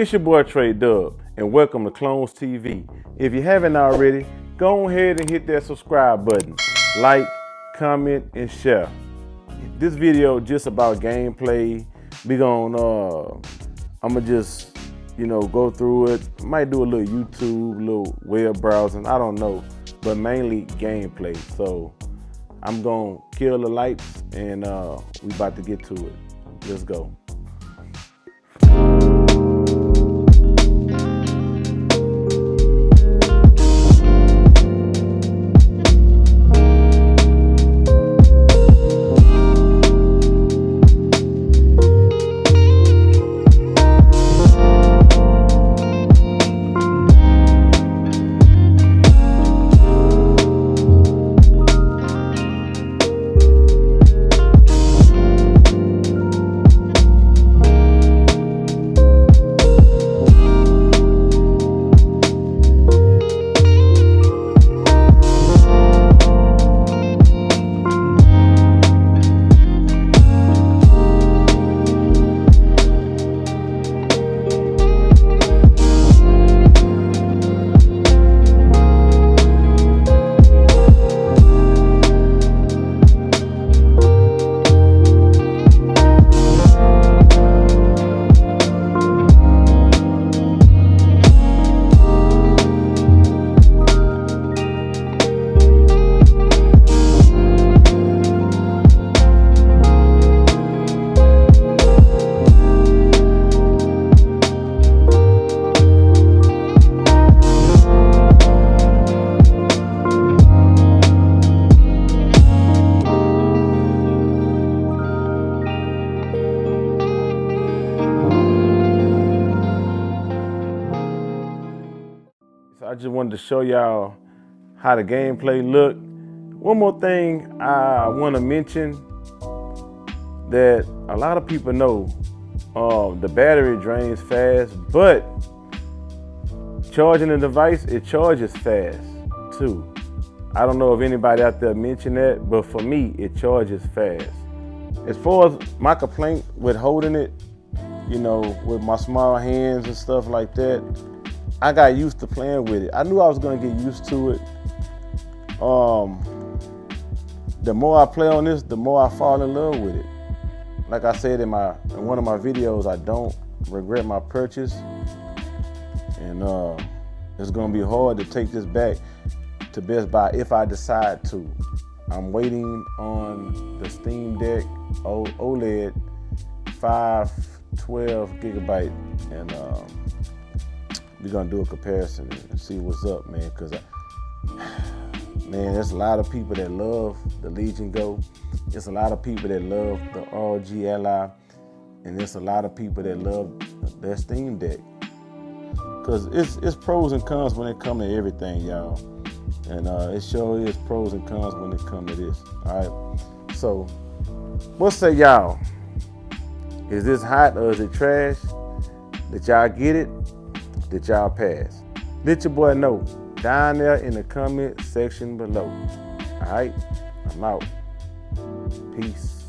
It's your boy Trey Dub, and welcome to Clones TV. If you haven't already, go ahead and hit that subscribe button. Like, comment, and share. This video just about gameplay. I'ma just, go through it. Might do a little YouTube, a little web browsing, I don't know, but mainly gameplay. So I'm gonna kill the lights and we about to get to it. Let's go. I just wanted to show y'all how the gameplay look. One more thing I want to mention that a lot of people know, the battery drains fast, but charging the device, it charges fast too. I don't know if anybody out there mentioned that, but for me, it charges fast. As far as my complaint with holding it, with my small hands and stuff like that, I got used to playing with it. I knew I was gonna get used to it. The more I play on this, the more I fall in love with it. Like I said in one of my videos, I don't regret my purchase. And it's gonna be hard to take this back to Best Buy if I decide to. I'm waiting on the Steam Deck OLED 512 gigabyte, and we're gonna do a comparison and see what's up, man. Cause there's a lot of people that love the Legion Go. There's a lot of people that love the ROG Ally, and there's a lot of people that love their Steam Deck. Cause it's pros and cons when it comes to everything, y'all. And it sure is pros and cons when it comes to this. All right. So, what say y'all? Is this hot or is it trash? Did y'all get it? Did y'all pass? Let your boy know down there in the comment section below. All right, I'm out. Peace.